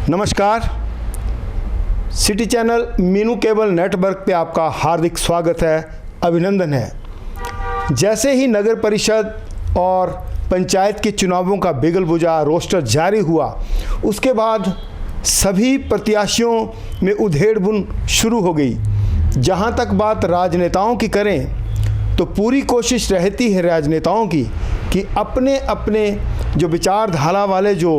नमस्कार, city channel Meenu cable network पे आपका हार्दिक स्वागत है, अभिनंदन है। जैसे ही नगर परिषद और पंचायत के चुनावों का बिगल बुझा, रोस्टर जारी हुआ, उसके बाद सभी प्रत्याशियों में उधेड़-बुन शुरू हो गई। जहां तक बात राजनेताओं की करें तो पूरी कोशिश रहती है राजनेताओं की कि अपने अपने जो विचारधारा वाले जो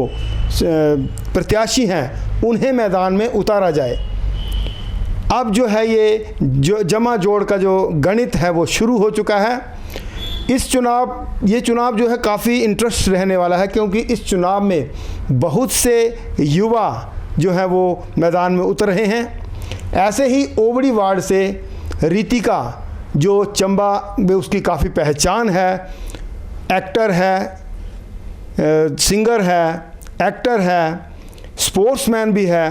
प्रत्याशी हैं उन्हें मैदान में उतारा जाए। अब जो है ये जो जमा जोड़ का जो गणित है वो शुरू हो चुका है। ये चुनाव जो है काफ़ी इंटरेस्ट रहने वाला है, क्योंकि इस चुनाव में बहुत से युवा जो है वो मैदान में उतर रहे हैं। ऐसे ही ओबड़ी वार्ड से रितिका, जो चंबा में उसकी काफ़ी पहचान है, एक्टर है, सिंगर है, एक्टर है, स्पोर्ट्समैन भी है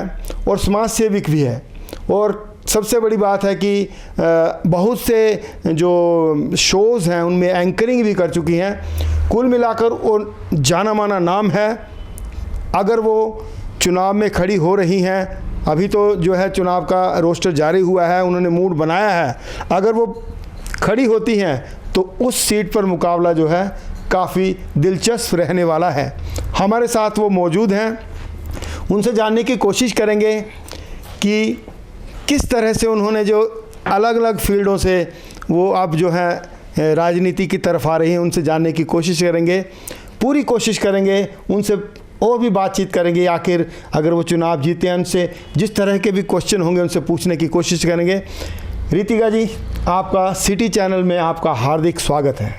और समाज सेविक भी है। और सबसे बड़ी बात है कि बहुत से जो शोज़ हैं उनमें एंकरिंग भी कर चुकी हैं। कुल मिलाकर वो जाना माना नाम है। अगर वो चुनाव में खड़ी हो रही हैं, अभी तो जो है चुनाव का रोस्टर जारी हुआ है, उन्होंने मूड बनाया है, अगर वो खड़ी होती हैं तो उस सीट पर मुकाबला जो है काफ़ी दिलचस्प रहने वाला है। हमारे साथ वो मौजूद हैं, उनसे जानने की कोशिश करेंगे कि किस तरह से उन्होंने जो अलग अलग फील्डों से वो अब जो है राजनीति की तरफ आ रही हैं, उनसे जानने की कोशिश करेंगे। पूरी कोशिश करेंगे उनसे और भी बातचीत करेंगे। आखिर अगर वो चुनाव जीते हैं, उनसे जिस तरह के भी क्वेश्चन होंगे उनसे पूछने की कोशिश करेंगे। रितिका जी, आपका सिटी चैनल में आपका हार्दिक स्वागत है।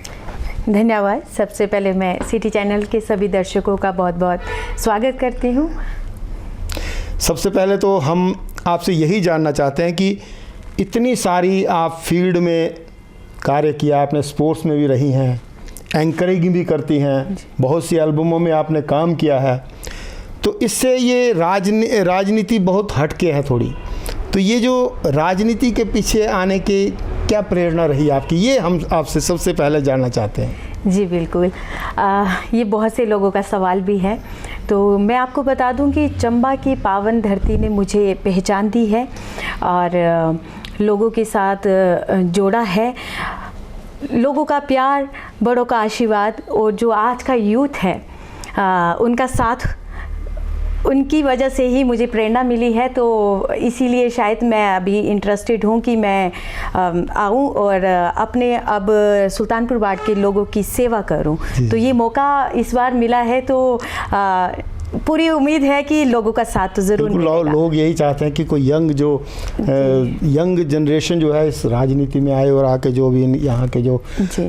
धन्यवाद। सबसे पहले मैं सिटी चैनल के सभी दर्शकों का बहुत बहुत स्वागत करती हूँ। सबसे पहले तो हम आपसे यही जानना चाहते हैं कि इतनी सारी आप फील्ड में कार्य किया, आपने स्पोर्ट्स में भी रही हैं, एंकरिंग भी करती हैं, बहुत सी एल्बमों में आपने काम किया है, तो इससे ये राजनीति बहुत हटके है थोड़ी। तो ये जो राजनीति के पीछे आने की क्या प्रेरणा रही आपकी, ये हम आपसे सबसे पहले जानना चाहते हैं। जी बिल्कुल, ये बहुत से लोगों का सवाल भी है। तो मैं आपको बता दूं कि चंबा की पावन धरती ने मुझे पहचान दी है और लोगों के साथ जोड़ा है। लोगों का प्यार, बड़ों का आशीर्वाद और जो आज का यूथ है उनका साथ, उनकी वजह से ही मुझे प्रेरणा मिली है। तो इसीलिए शायद मैं अभी इंटरेस्टेड हूँ कि मैं आऊँ और अपने अब सुल्तानपुर वार्ड के लोगों की सेवा करूँ। तो ये मौका इस बार मिला है, तो पूरी उम्मीद है कि लोगों का साथ तो ज़रूर मिलेगा। लोग यही चाहते हैं कि कोई यंग जनरेशन जो है इस राजनीति में आए और आके जो भी यहाँ के जो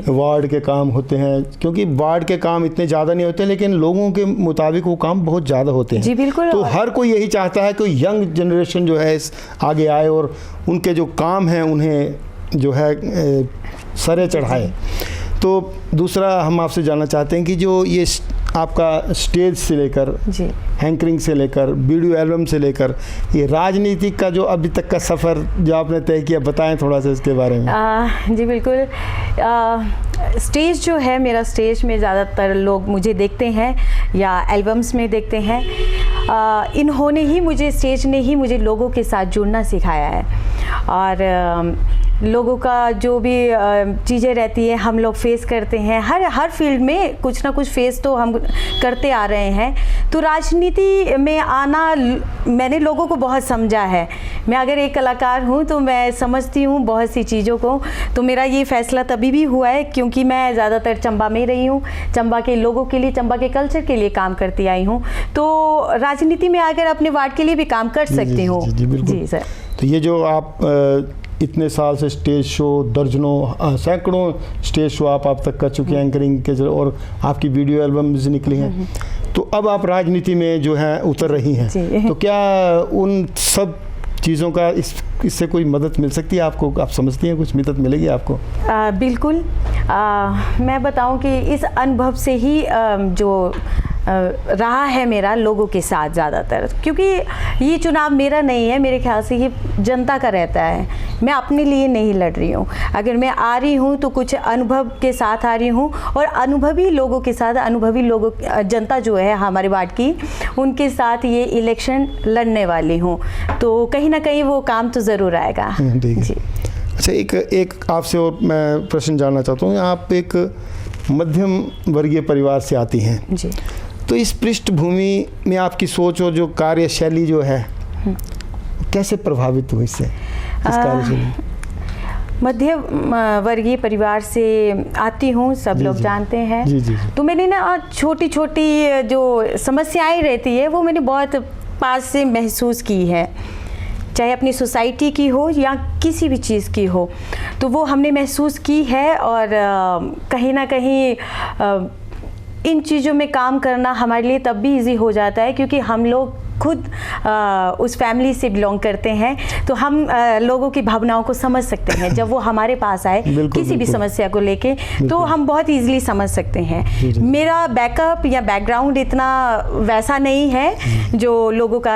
वार्ड के काम होते हैं, क्योंकि वार्ड के काम इतने ज़्यादा नहीं होते, लेकिन लोगों के मुताबिक वो काम बहुत ज़्यादा होते हैं। जी बिल्कुल। तो हर कोई यही चाहता है कि यंग जनरेशन जो है इस आगे आए और उनके जो काम हैं उन्हें जो है सरे चढ़ाए। तो दूसरा हम आपसे जानना चाहते हैं कि जो ये आपका स्टेज से लेकर एंकरिंग से लेकर वीडियो एल्बम से लेकर ये राजनीतिक का जो अभी तक का सफ़र जो आपने तय किया, बताएं थोड़ा सा इसके बारे में। जी बिल्कुल। स्टेज जो है, मेरा स्टेज में ज़्यादातर लोग मुझे देखते हैं या एल्बम्स में देखते हैं। इन्होंने ही मुझे, स्टेज ने ही मुझे लोगों के साथ जुड़ना सिखाया है। और लोगों का जो भी चीज़ें रहती है हम लोग फेस करते हैं, हर फील्ड में कुछ ना कुछ फेस तो हम करते आ रहे हैं। तो राजनीति में आना मैंने लोगों को बहुत समझा है। मैं अगर एक कलाकार हूँ तो मैं समझती हूँ बहुत सी चीज़ों को। तो मेरा ये फैसला तभी भी हुआ है क्योंकि मैं ज़्यादातर चंबा में रही हूँ, चंबा के लोगों के लिए, चंबा के कल्चर के लिए काम करती आई हूँ। तो राजनीति में आकर अपने वार्ड के लिए भी काम कर सकती हूँ। जी सर। तो ये जो आप इतने साल से स्टेज शो, दर्जनों सैकड़ों स्टेज शो आप तक कर चुके हैं एंकरिंग के, और आपकी वीडियो एल्बम्स निकली हैं, तो अब आप राजनीति में जो है उतर रही हैं। तो क्या उन सब चीज़ों का इससे कोई मदद मिल सकती है आपको? आप समझती हैं कुछ मदद मिलेगी आपको? बिल्कुल। मैं बताऊं कि इस अनुभव से ही जो रहा है मेरा लोगों के साथ ज़्यादातर, क्योंकि ये चुनाव मेरा नहीं है, मेरे ख्याल से ये जनता का रहता है। मैं अपने लिए नहीं लड़ रही हूँ। अगर मैं आ रही हूँ तो कुछ अनुभव के साथ आ रही हूँ, और अनुभवी लोगों के साथ, अनुभवी लोगों, जनता जो है हमारे वार्ड की, उनके साथ ये इलेक्शन लड़ने वाली हूँ। तो कहीं ना कहीं वो काम तो ज़रूर आएगा। जी। अच्छा, एक आपसे और मैं प्रश्न जानना चाहता हूँ। आप एक मध्यम वर्गीय परिवार से आती हैं जी। तो इस पृष्ठभूमि में आपकी सोच और जो कार्यशैली जो है कैसे प्रभावित हुई इससे, इस कार्यशैली? मध्य वर्गीय परिवार से आती हूँ, सब लोग जानते हैं। जी। तो मैंने ना छोटी छोटी जो समस्याएं रहती है वो मैंने बहुत पास से महसूस की है, चाहे अपनी सोसाइटी की हो या किसी भी चीज़ की हो, तो वो हमने महसूस की है। और कहीं ना कहीं इन चीज़ों में काम करना हमारे लिए तब भी इजी हो जाता है क्योंकि हम लोग खुद उस फैमिली से बिलोंग करते हैं, तो हम लोगों की भावनाओं को समझ सकते हैं। जब वो हमारे पास आए किसी भी समस्या को लेके, तो हम बहुत इजीली समझ सकते हैं। मेरा बैकअप या बैकग्राउंड इतना वैसा नहीं है जो लोगों का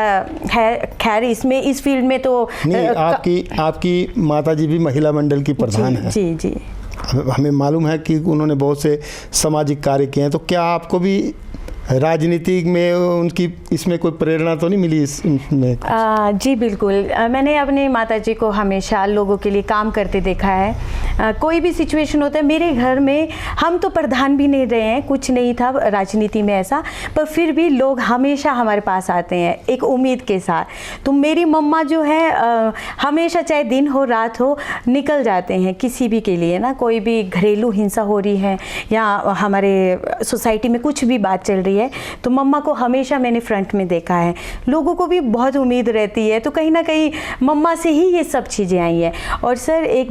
है। खैर, इसमें इस फील्ड में तो नहीं, आपकी माताजी भी महिला मंडल की प्रधान है। जी जी। हमें मालूम है कि उन्होंने बहुत से सामाजिक कार्य किए हैं। तो क्या आपको भी राजनीति में उनकी इसमें कोई प्रेरणा तो नहीं मिली इसमें? जी बिल्कुल। मैंने अपनी माताजी को हमेशा लोगों के लिए काम करते देखा है। कोई भी सिचुएशन होता है, मेरे घर में हम तो प्रधान भी नहीं रहे हैं, कुछ नहीं था राजनीति में ऐसा, पर फिर भी लोग हमेशा हमारे पास आते हैं एक उम्मीद के साथ। तो मेरी मम्मा जो है हमेशा, चाहे दिन हो रात हो, निकल जाते हैं किसी भी के लिए ना। कोई भी घरेलू हिंसा हो रही है या हमारे सोसाइटी में कुछ भी बात चल रही है, तो मम्मा को हमेशा मैंने फ्रंट में देखा है। लोगों को भी बहुत उम्मीद रहती है, तो कहीं ना कहीं मम्मा से ही ये सब चीज़ें आई हैं। और सर, एक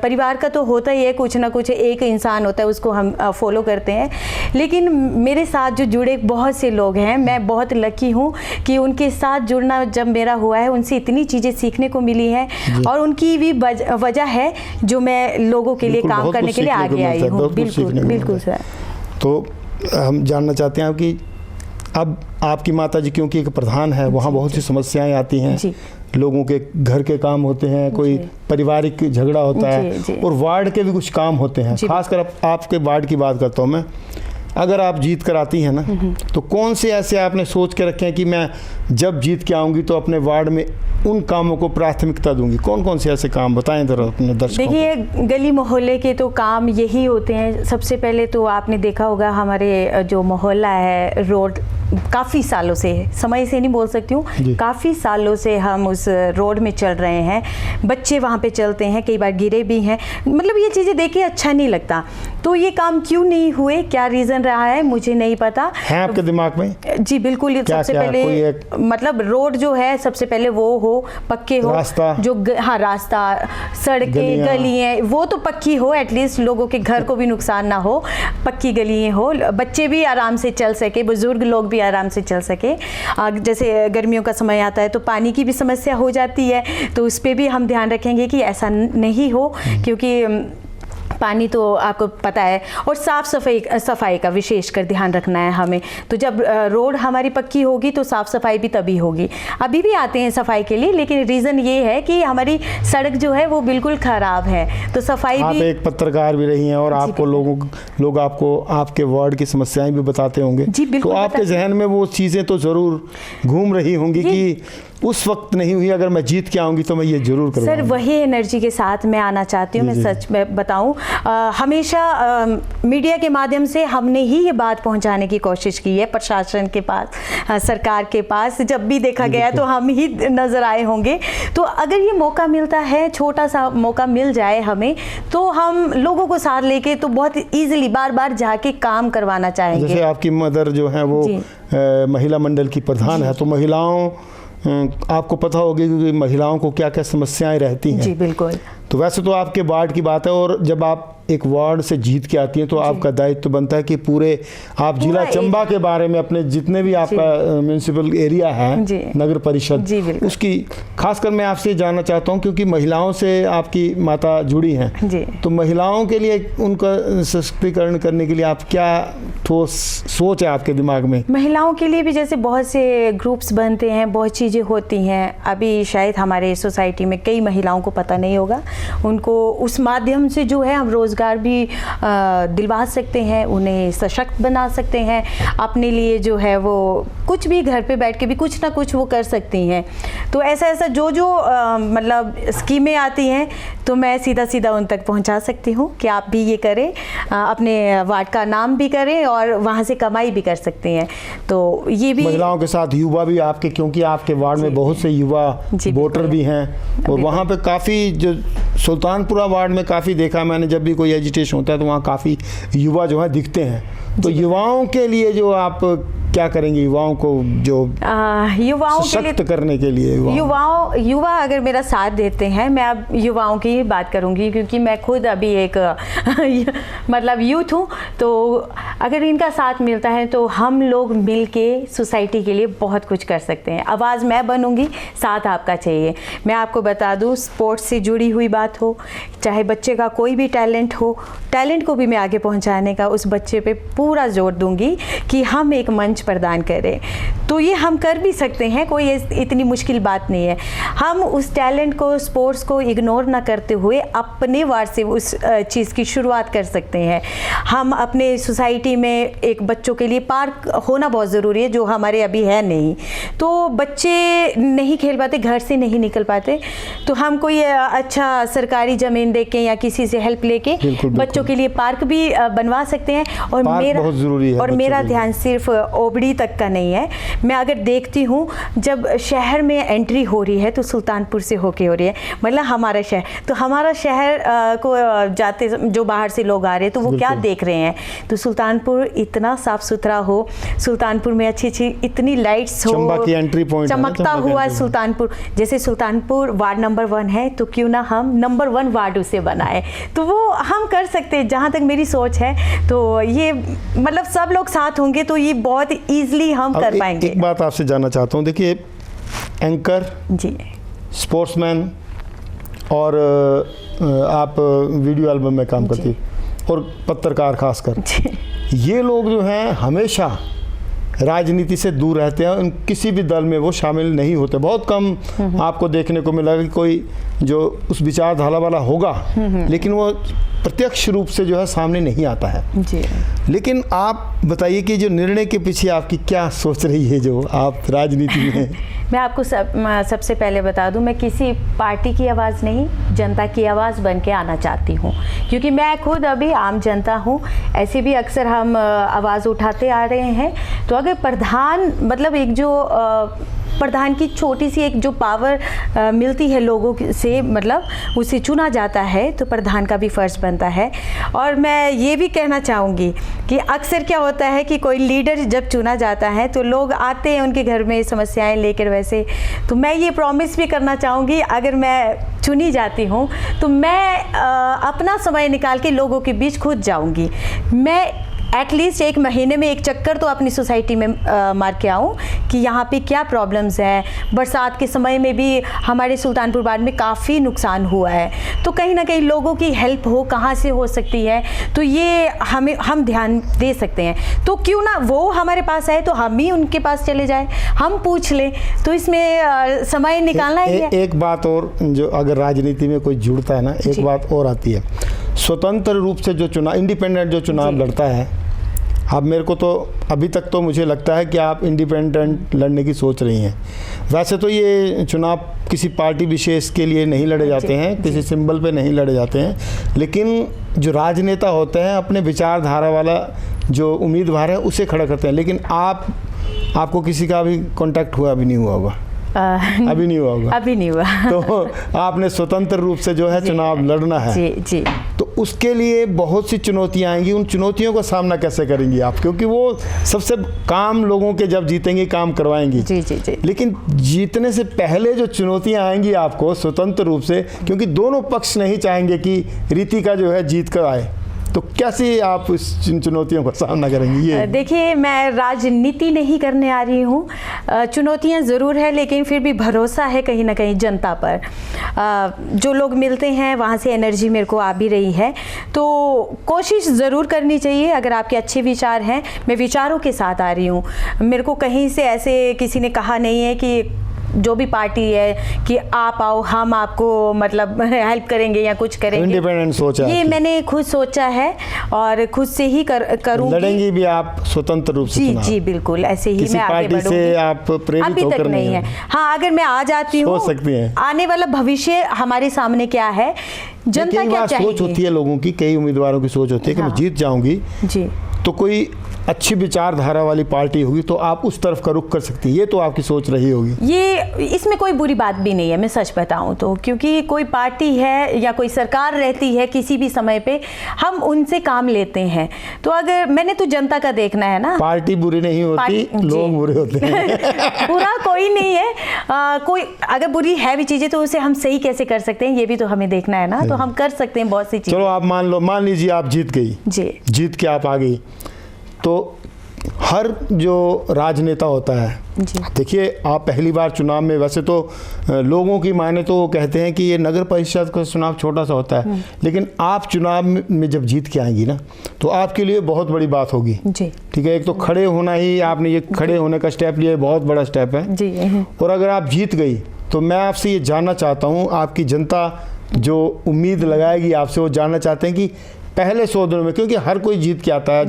परिवार का तो होता ही है, कुछ ना कुछ एक इंसान होता है, उसको हम फॉलो करते हैं। लेकिन मेरे साथ जो जुड़े बहुत से लोग हैं, मैं बहुत लकी हूँ कि उनके साथ जुड़ना जब मेरा हुआ है, उनसे इतनी चीज़ें सीखने को मिली हैं, और उनकी भी वजह है जो मैं लोगों के लिए काम करने के लिए आगे आई हूँ। बिल्कुल बिल्कुल सर। तो हम जानना चाहते हैं कि अब आपकी माताजी क्योंकि एक प्रधान है, वहाँ बहुत सी समस्याएं आती हैं, लोगों के घर के काम होते हैं, कोई पारिवारिक झगड़ा होता है, और वार्ड के भी कुछ काम होते हैं। खासकर आपके वार्ड की बात करता हूँ मैं। अगर आप जीत कर आती हैं ना, तो कौन से ऐसे आपने सोच के रखे हैं कि मैं जब जीत के आऊँगी तो अपने वार्ड में उन कामों को प्राथमिकता दूंगी? कौन कौन से ऐसे काम बताएं जरा अपने दर्शकों को। देखिए, गली मोहल्ले के तो काम यही होते हैं। सबसे पहले तो आपने देखा होगा, हमारे जो मोहल्ला है, रोड काफ़ी सालों से, समय से नहीं बोल सकती हूँ, काफ़ी सालों से हम उस रोड में चल रहे हैं। बच्चे वहाँ पे चलते हैं, कई बार गिरे भी हैं। मतलब ये चीज़ें देख के अच्छा नहीं लगता। तो ये काम क्यों नहीं हुए, क्या रीज़न रहा है, मुझे नहीं पता है आपके दिमाग में? जी बिल्कुल। सबसे पहले मतलब रोड जो है, सबसे पहले वो हो, पक्के हो, रास्ता जो हाँ रास्ता, सड़कें, गलियाँ, वो तो पक्की हो, एटलीस्ट लोगों के घर को भी नुकसान ना हो, पक्की गलियाँ हो, बच्चे भी आराम से चल सके, बुजुर्ग लोग भी आराम से चल सके। जैसे गर्मियों का समय आता है तो पानी की भी समस्या हो जाती है, तो उस पर भी हम ध्यान रखेंगे कि ऐसा नहीं हो, क्योंकि पानी तो आपको पता है। और साफ़ सफाई का विशेषकर ध्यान रखना है हमें। तो जब रोड हमारी पक्की होगी तो साफ़ सफाई भी तभी होगी। अभी भी आते हैं सफाई के लिए, लेकिन रीज़न ये है कि हमारी सड़क जो है वो बिल्कुल ख़राब है, तो सफाई आप भी। एक पत्रकार भी रही हैं और आपको लोग आपको आपके वार्ड की समस्याएं भी बताते होंगे, तो आपके जहन में वो चीज़ें तो ज़रूर घूम रही होंगी कि उस वक्त नहीं हुई, अगर मैं जीत के आऊँगी तो मैं ये ज़रूर करूँगा। सर, वही एनर्जी के साथ मैं आना चाहती हूँ। मैं सच में बताऊँ, हमेशा मीडिया के माध्यम से हमने ही ये बात पहुँचाने की कोशिश की है प्रशासन के पास, सरकार के पास। जब भी देखा गया तो हम ही नज़र आए होंगे। तो अगर ये मौका मिलता है, छोटा सा मौका मिल जाए हमें, तो हम लोगों को साथ लेके तो बहुत ईजिली बार बार जाके काम करवाना चाहेंगे। जैसे आपकी मदर जो है वो महिला मंडल की प्रधान है, तो महिलाओं, आपको पता होगी कि महिलाओं को क्या क्या समस्याएं रहती हैं। जी बिल्कुल। तो वैसे तो आपके वार्ड की बात है, और जब आप एक वार्ड से जीत के आती हैं तो आपका दायित्व बनता है कि पूरे आप जिला चंबा के बारे में अपने जितने भी आपका म्यूनिसिपल एरिया है, नगर परिषद, उसकी खासकर मैं आपसे जानना चाहता हूं क्योंकि महिलाओं से आपकी माता जुड़ी हैं, तो महिलाओं के लिए उनका सशक्तिकरण करने के लिए आप क्या ठोस सोच है आपके दिमाग में? महिलाओं के लिए भी जैसे बहुत से ग्रुप्स बनते हैं, बहुत चीज़ें होती हैं। अभी शायद हमारे सोसाइटी में कई महिलाओं को पता नहीं होगा, उनको उस माध्यम से जो है हम रोज़गार भी दिलवा सकते हैं, उन्हें सशक्त बना सकते हैं, अपने लिए जो है वो कुछ भी घर पे बैठ के भी कुछ ना कुछ वो कर सकती हैं। तो ऐसा जो मतलब स्कीमें आती हैं तो मैं सीधा उन तक पहुंचा सकती हूं कि आप भी ये करें, अपने वार्ड का नाम भी करें और वहां से कमाई भी कर सकती हैं। तो ये भी महिलाओं के साथ युवा भी आपके, क्योंकि आपके वार्ड में बहुत से युवा वोटर भी हैं और वहाँ पे काफ़ी जो सुल्तानपुरा वार्ड में काफ़ी देखा मैंने, जब भी कोई एजिटेशन होता है तो वहाँ काफ़ी युवा जो है दिखते हैं। तो युवाओं के लिए जो आप क्या करेंगे, युवाओं को जो युवाओं के लिए करने के लिए युवा अगर मेरा साथ देते हैं, मैं अब युवाओं की ही बात करूंगी क्योंकि मैं खुद अभी एक मतलब यूथ हूँ, तो अगर इनका साथ मिलता है तो हम लोग मिलके सोसाइटी के लिए बहुत कुछ कर सकते हैं। आवाज़ मैं बनूंगी, साथ आपका चाहिए। मैं आपको बता दूं, स्पोर्ट्स से जुड़ी हुई बात हो, चाहे बच्चे का कोई भी टैलेंट हो, टैलेंट को भी मैं आगे पहुंचाने का उस बच्चे पे पूरा जोर दूंगी कि हम एक मंच प्रदान करें। तो ये हम कर भी सकते हैं, कोई इतनी मुश्किल बात नहीं है। हम उस टैलेंट को, स्पोर्ट्स को इग्नोर ना करते हुए अपने वार्ड से उस चीज़ की शुरुआत कर सकते हैं। हम अपने सोसाइटी में एक बच्चों के लिए पार्क होना बहुत ज़रूरी है, जो हमारे अभी है नहीं। तो बच्चे नहीं खेल पाते, घर से नहीं निकल पाते, तो हम कोई अच्छा सरकारी ज़मीन दे के या किसी से हेल्प लेके बच्चों के लिए पार्क भी बनवा सकते हैं। और मेरा बहुत ज़रूरी है, और मेरा ध्यान सिर्फ ओबड़ी तक का नहीं है। मैं अगर देखती हूँ जब शहर में एंट्री हो रही है तो सुल्तानपुर से होके हो रही है, मतलब हमारा शहर, तो हमारा शहर को जाते जो बाहर से लोग आ रहे हैं तो वो क्या देख रहे हैं, तो सुल्तानपुर इतना साफ सुथरा हो, सुल्तानपुर में अच्छी इतनी लाइट्स हो, चंबा की एंट्री पॉइंट चमकता हुआ सुल्तानपुर। जैसे सुल्तानपुर वार्ड नंबर 1 है तो क्यों ना हम नंबर 1 वार्ड उसे बनाए, तो वो हम कर सकते हैं जहाँ तक मेरी सोच है। तो ये मतलब सब लोग साथ होंगे तो ये बहुत ईजिली हम कर पाएंगे। एक बात आपसे जानना चाहता हूँ, देखिए एंकर जी, स्पोर्ट्समैन और आप वीडियो एल्बम में काम करती और पत्रकार खासकर, ये लोग जो हैं हमेशा राजनीति से दूर रहते हैं, किसी भी दल में वो शामिल नहीं होते। बहुत कम आपको देखने को मिला कि कोई जो उस विचारधारा वाला होगा, लेकिन वो प्रत्यक्ष रूप से जो है सामने नहीं आता है जी। लेकिन आप बताइए कि जो निर्णय के पीछे आपकी क्या सोच रही है, जो आप राजनीति में हैं? मैं आपको सबसे पहले बता दूं, मैं किसी पार्टी की आवाज़ नहीं, जनता की आवाज़ बन के आना चाहती हूं, क्योंकि मैं खुद अभी आम जनता हूं। ऐसे भी अक्सर हम आवाज़ उठाते आ रहे हैं। तो अगर प्रधान मतलब एक जो प्रधान की छोटी सी एक जो पावर मिलती है लोगों से, मतलब उसे चुना जाता है, तो प्रधान का भी फ़र्ज़ बनता है। और मैं ये भी कहना चाहूँगी कि अक्सर क्या होता है कि कोई लीडर जब चुना जाता है तो लोग आते हैं उनके घर में समस्याएं लेकर वैसे। तो मैं ये प्रॉमिस भी करना चाहूँगी, अगर मैं चुनी जाती हूँ तो मैं अपना समय निकाल के लोगों के बीच खुद जाऊँगी। मैं एटलीस्ट 1 महीने में एक चक्कर तो अपनी सोसाइटी में मार के आऊँ कि यहाँ पे क्या प्रॉब्लम्स हैं। बरसात के समय में भी हमारे सुल्तानपुर वार्ड में काफ़ी नुकसान हुआ है, तो कहीं ना कहीं लोगों की हेल्प हो, कहाँ से हो सकती है, तो ये हम ध्यान दे सकते हैं। तो क्यों ना वो हमारे पास आए तो हम ही उनके पास चले जाएं, हम पूछ लें। तो इसमें समय निकालना ही है। एक बात और, जो अगर राजनीति में कोई जुड़ता है ना, एक बात और आती है, स्वतंत्र रूप से जो चुनाव, इंडिपेंडेंट जो चुनाव लड़ता है, अब मेरे को तो अभी तक तो मुझे लगता है कि आप इंडिपेंडेंट लड़ने की सोच रही हैं। वैसे तो ये चुनाव किसी पार्टी विशेष के लिए नहीं लड़े जाते हैं, किसी सिंबल पे नहीं लड़े जाते हैं, लेकिन जो राजनेता होते हैं अपने विचारधारा वाला जो उम्मीदवार है उसे खड़ा करते हैं। लेकिन आपको किसी का भी कांटेक्ट हुआ भी नहीं हुआ होगा? अभी नहीं हुआ होगा। अभी नहीं हुआ। तो आपने स्वतंत्र रूप से जो है चुनाव लड़ना है। जी जी। तो उसके लिए बहुत सी चुनौतियां आएंगी, उन चुनौतियों का सामना कैसे करेंगी आप? क्योंकि वो सबसे काम लोगों के जब जीतेंगे काम करवाएंगी। जी जी जी। लेकिन जीतने से पहले जो चुनौतियां आएंगी आपको स्वतंत्र रूप से, क्योंकि दोनों पक्ष नहीं चाहेंगे कि रीतिका जो है जीत कर आए, तो कैसे आप इस चुनौतियों का सामना करेंगी? ये देखिए, मैं राजनीति नहीं करने आ रही हूँ। चुनौतियाँ ज़रूर है, लेकिन फिर भी भरोसा है कहीं ना कहीं जनता पर। जो लोग मिलते हैं वहाँ से एनर्जी मेरे को आ भी रही है, तो कोशिश ज़रूर करनी चाहिए। अगर आपके अच्छे विचार हैं, मैं विचारों के साथ आ रही हूँ। मेरे को कहीं से ऐसे किसी ने कहा नहीं है कि जो भी पार्टी है कि आप आओ, हम आपको मतलब हेल्प करेंगे या कुछ करेंगे। इंडिपेंडेंट सोचा ये मैंने खुद सोचा है और खुद से ही करूँगी। लड़ेंगी भी आप स्वतंत्र रूप से? जी जी बिल्कुल, ऐसे ही मैं आगे बढ़ूंगी। से आप प्रेरित अभी होकर तक नहीं है। हाँ, अगर मैं आ जाती हूँ, सोच सकती हैं आने वाला भविष्य हमारे सामने क्या है, जनता क्या चाहिए। सोच होती है लोगों की, कई उम्मीदवारों की सोच होती है कि मैं जीत जाऊंगी जी, तो कोई अच्छी विचारधारा वाली पार्टी होगी तो आप उस तरफ का रुख कर सकती है। ये तो आपकी सोच रही होगी। ये इसमें कोई बुरी बात भी नहीं है, मैं सच बताऊं तो, क्योंकि कोई पार्टी है या कोई सरकार रहती है किसी भी समय पे, हम उनसे काम लेते हैं। तो अगर मैंने तो जनता का देखना है ना। पार्टी बुरी नहीं होती, लोग बुरे होते हैं। बुरा कोई नहीं है। कोई अगर बुरी है भी चीजें तो उसे हम सही कैसे कर सकते हैं, ये भी तो हमें देखना है ना। तो हम कर सकते हैं बहुत सी चीजें। चलो आप मान लीजिए आप जीत गई जी, जीत के आप आ गई, तो हर जो राजनेता होता है, देखिए आप पहली बार चुनाव में, वैसे तो लोगों की माने तो वो कहते हैं कि ये नगर परिषद का चुनाव छोटा सा होता है, लेकिन आप चुनाव में जब जीत के आएंगी ना तो आपके लिए बहुत बड़ी बात होगी। जी, ठीक है, एक तो खड़े होना ही, आपने ये खड़े होने का स्टेप लिया, बहुत बड़ा स्टेप है जी। और अगर आप जीत गई तो मैं आपसे ये जानना चाहता हूँ, आपकी जनता जो उम्मीद लगाएगी आपसे, वो जानना चाहते हैं कि पहले 100 दिनों में, क्योंकि हर कोई जीत के आता है,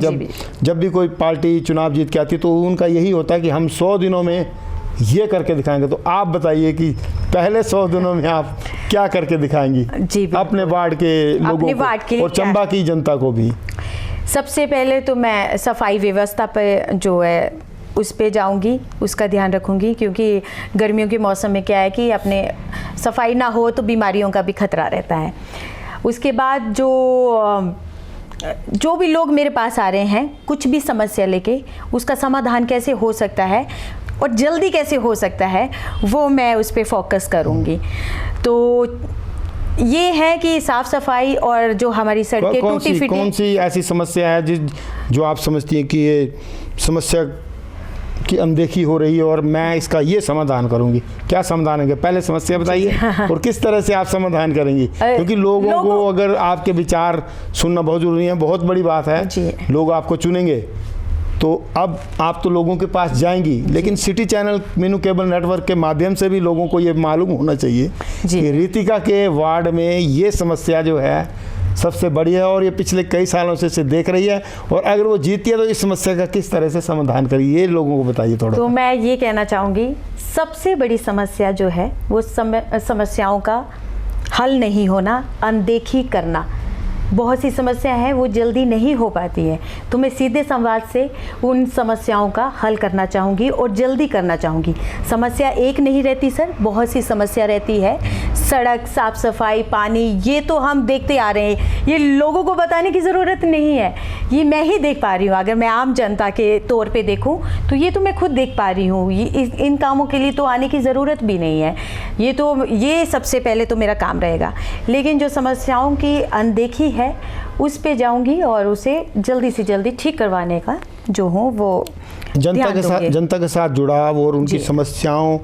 जब भी कोई पार्टी चुनाव जीत के आती है तो उनका यही होता है कि हम 100 दिनों में ये करके दिखाएंगे। तो आप बताइए कि पहले 100 दिनों में आप क्या करके दिखाएंगी जी, अपने वार्ड के लोगों को और चंबा की जनता को भी? सबसे पहले तो मैं सफाई व्यवस्था पर जो है उस पे जाऊंगी, उसका ध्यान रखूंगी, क्योंकि गर्मियों के मौसम में क्या है कि अपने सफाई ना हो तो बीमारियों का भी खतरा रहता है। उसके बाद जो भी लोग मेरे पास आ रहे हैं कुछ भी समस्या लेके, उसका समाधान कैसे हो सकता है और जल्दी कैसे हो सकता है, वो मैं उस पर फोकस करूंगी। तो ये है कि साफ सफाई और जो हमारी सड़कें टूटी फूटी, कौन सी ऐसी समस्या है जो आप समझती हैं कि ये समस्या की अनदेखी हो रही है और मैं इसका ये समाधान करूंगी? क्या समाधान है? पहले समस्या बताइए और किस तरह से आप समाधान करेंगी, क्योंकि लोगों को अगर आपके विचार सुनना बहुत जरूरी है, बहुत बड़ी बात है। लोग आपको चुनेंगे तो अब आप तो लोगों के पास जाएंगी, लेकिन city channel Meenu cable network के माध्यम से भी लोगों को ये मालूम होना चाहिए कि रीतिका के वार्ड में ये समस्या जो है सबसे बड़ी है और ये पिछले कई सालों से इसे देख रही है, और अगर वो जीती है तो इस समस्या का किस तरह से समाधान करिए, ये लोगों को बताइए थोड़ा। तो मैं ये कहना चाहूँगी, सबसे बड़ी समस्या जो है वो समस्याओं का हल नहीं होना, अनदेखी करना। बहुत सी समस्या है वो जल्दी नहीं हो पाती है, तो मैं सीधे संवाद से उन समस्याओं का हल करना चाहूँगी और जल्दी करना चाहूँगी। समस्या एक नहीं रहती सर, बहुत सी समस्या रहती है। सड़क, साफ सफाई, पानी, ये तो हम देखते आ रहे हैं, ये लोगों को बताने की ज़रूरत नहीं है, ये मैं ही देख पा रही हूँ। अगर मैं आम जनता के तौर पे देखूँ तो ये तो मैं खुद देख पा रही हूँ। इन कामों के लिए तो आने की ज़रूरत भी नहीं है। ये सबसे पहले तो मेरा काम रहेगा, लेकिन जो समस्याओं की अनदेखी है उस पे जाऊंगी और उसे जल्दी से जल्दी ठीक करवाने का जो हो वो जनता के साथ जुड़ाव और उनकी समस्याओं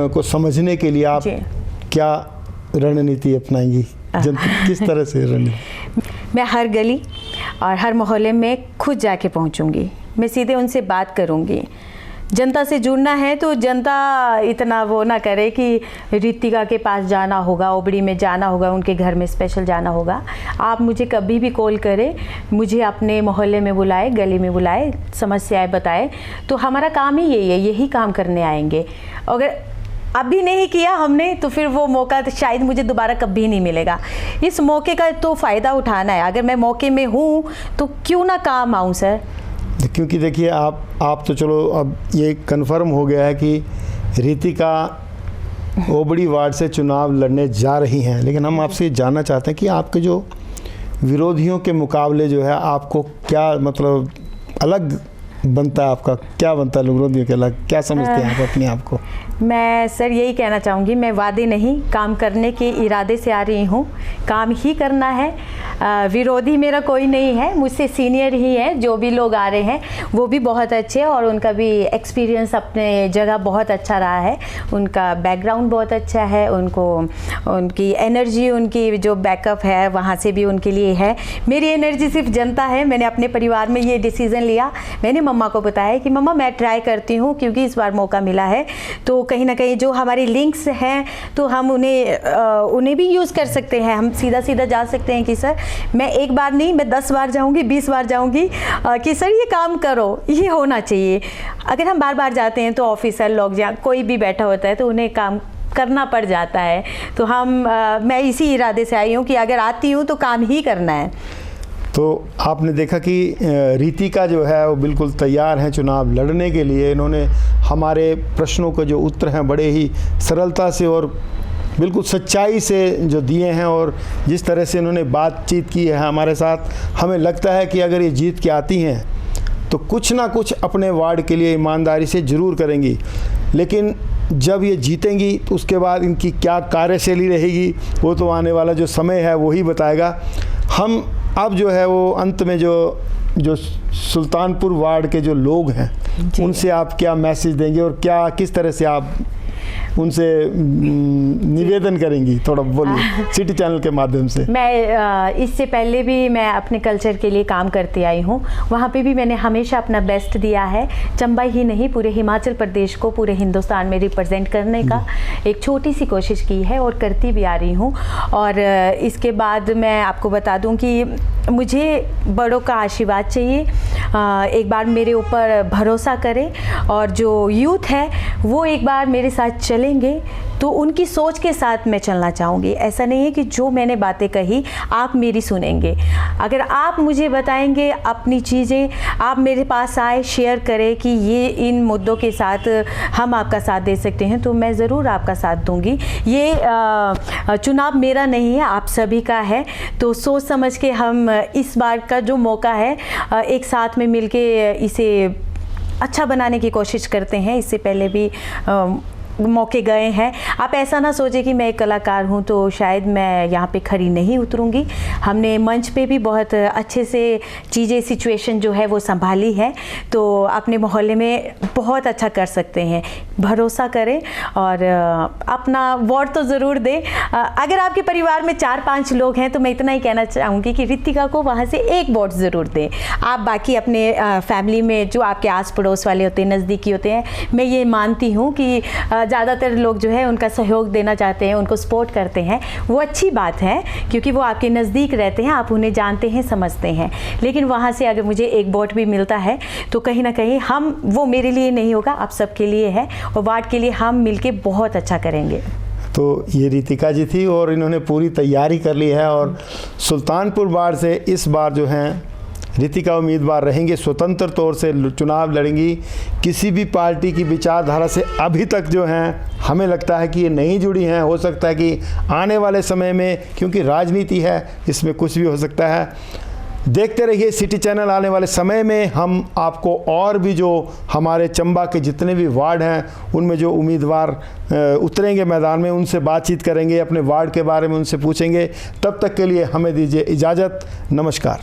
को समझने के लिए आप क्या रणनीति अपनाएंगी? किस तरह से रणनीति? मैं हर गली और हर मोहल्ले में खुद जाके पहुंचूंगी, मैं सीधे उनसे बात करूंगी। जनता से जुड़ना है तो जनता इतना वो ना करे कि रीतिका के पास जाना होगा, ओबड़ी में जाना होगा, उनके घर में स्पेशल जाना होगा। आप मुझे कभी भी कॉल करें, मुझे अपने मोहल्ले में बुलाए, गली में बुलाए, समस्याएं बताए, तो हमारा काम ही यही है, यही काम करने आएंगे। अगर अभी नहीं किया हमने तो फिर वो मौका तो शायद मुझे दोबारा कभी नहीं मिलेगा। इस मौके का तो फ़ायदा उठाना है। अगर मैं मौके में हूँ तो क्यों ना काम आऊँ सर। क्योंकि देखिए आप तो चलो अब ये कन्फर्म हो गया है कि रीतिका ओबड़ी वार्ड से चुनाव लड़ने जा रही हैं, लेकिन हम आपसे ये जानना चाहते हैं कि आपके जो विरोधियों के मुकाबले जो है आपको क्या मतलब अलग बनता है, आपका क्या बनता है विरोधियों के अलग, क्या समझते हैं आप अपने आप को? मैं सर यही कहना चाहूँगी, मैं वादे नहीं, काम करने के इरादे से आ रही हूँ, काम ही करना है। विरोधी मेरा कोई नहीं है, मुझसे सीनियर ही है। जो भी लोग आ रहे हैं वो भी बहुत अच्छे हैं और उनका भी एक्सपीरियंस अपने जगह बहुत अच्छा रहा है, उनका बैकग्राउंड बहुत अच्छा है, उनको उनकी एनर्जी, उनकी जो बैकअप है वहाँ से भी उनके लिए है। मेरी एनर्जी सिर्फ जनता है। मैंने अपने परिवार में ये डिसीज़न लिया, मैंने मम्मा को बताया कि मम्मा मैं ट्राई करती हूँ क्योंकि इस बार मौका मिला है, तो कहीं ना कहीं जो हमारे लिंक्स हैं तो हम उन्हें भी यूज़ कर सकते हैं। हम सीधा सीधा जा सकते हैं कि सर मैं एक बार नहीं, मैं 10 बार जाऊंगी, 20 बार जाऊंगी कि सर ये काम करो, ये होना चाहिए। अगर हम बार बार जाते हैं तो ऑफिसर लोग या कोई भी बैठा होता है तो उन्हें काम करना पड़ जाता है। तो मैं इसी इरादे से आई हूँ कि अगर आती हूँ तो काम ही करना है। तो आपने देखा कि रितिका जो है वो बिल्कुल तैयार हैं चुनाव लड़ने के लिए। इन्होंने हमारे प्रश्नों के जो उत्तर हैं बड़े ही सरलता से और बिल्कुल सच्चाई से जो दिए हैं, और जिस तरह से इन्होंने बातचीत की है हमारे साथ, हमें लगता है कि अगर ये जीत के आती हैं तो कुछ ना कुछ अपने वार्ड के लिए ईमानदारी से ज़रूर करेंगी। लेकिन जब ये जीतेंगी तो उसके बाद इनकी क्या कार्यशैली रहेगी वो तो आने वाला जो समय है वही बताएगा। हम अब जो है वो अंत में जो सुल्तानपुर वार्ड के जो लोग हैं उनसे आप क्या मैसेज देंगे और क्या किस तरह से आप उनसे निवेदन करेंगी, थोड़ा बोलिए सिटी चैनल के माध्यम से। मैं इससे पहले भी मैं अपने कल्चर के लिए काम करती आई हूँ, वहाँ पे भी मैंने हमेशा अपना बेस्ट दिया है। चंबा ही नहीं, पूरे हिमाचल प्रदेश को पूरे हिंदुस्तान में रिप्रेजेंट करने का एक छोटी सी कोशिश की है और करती भी आ रही हूँ। और इसके बाद मैं आपको बता दूँ कि मुझे बड़ों का आशीर्वाद चाहिए, एक बार मेरे ऊपर भरोसा करें और जो यूथ है वो एक बार मेरे साथ चलेंगे तो उनकी सोच के साथ मैं चलना चाहूँगी। ऐसा नहीं है कि जो मैंने बातें कही आप मेरी सुनेंगे। अगर आप मुझे बताएंगे अपनी चीज़ें, आप मेरे पास आए, शेयर करें कि ये इन मुद्दों के साथ हम आपका साथ दे सकते हैं, तो मैं ज़रूर आपका साथ दूंगी। ये चुनाव मेरा नहीं है, आप सभी का है। तो सोच समझ के हम इस बार का जो मौका है एक साथ में मिलके इसे अच्छा बनाने की कोशिश करते हैं। इससे पहले भी मौके गए हैं। आप ऐसा ना सोचें कि मैं एक कलाकार हूं तो शायद मैं यहाँ पे खरी नहीं उतरूंगी। हमने मंच पे भी बहुत अच्छे से चीज़ें, सिचुएशन जो है वो संभाली है, तो अपने मोहल्ले में बहुत अच्छा कर सकते हैं। भरोसा करें और अपना वोट तो ज़रूर दें। अगर आपके परिवार में 4-5 लोग हैं तो मैं इतना ही कहना चाहूँगी कि रितिका को वहाँ से एक वोट ज़रूर दें। आप बाकी अपने फैमिली में जो आपके आस पड़ोस वाले होते हैं, नज़दीकी होते हैं, मैं ये मानती हूँ कि ज़्यादातर लोग जो है उनका सहयोग देना चाहते हैं, उनको सपोर्ट करते हैं। वो अच्छी बात है क्योंकि वो आपके नज़दीक रहते हैं, आप उन्हें जानते हैं, समझते हैं। लेकिन वहाँ से अगर मुझे एक वोट भी मिलता है तो कहीं ना कहीं वो मेरे लिए नहीं होगा, आप सबके लिए है और वार्ड के लिए हम मिलके बहुत अच्छा करेंगे। तो ये रितिका जी थी और इन्होंने पूरी तैयारी कर ली है और सुल्तानपुर वार्ड से इस बार जो हैं रितिका उम्मीदवार रहेंगे, स्वतंत्र तौर से चुनाव लड़ेंगी। किसी भी पार्टी की विचारधारा से अभी तक जो हैं हमें लगता है कि ये नहीं जुड़ी हैं। हो सकता है कि आने वाले समय में, क्योंकि राजनीति है, इसमें कुछ भी हो सकता है। देखते रहिए सिटी चैनल। आने वाले समय में हम आपको और भी जो हमारे चंबा के जितने भी वार्ड हैं उनमें जो उम्मीदवार उतरेंगे मैदान में उनसे बातचीत करेंगे, अपने वार्ड के बारे में उनसे पूछेंगे। तब तक के लिए हमें दीजिए इजाज़त। नमस्कार।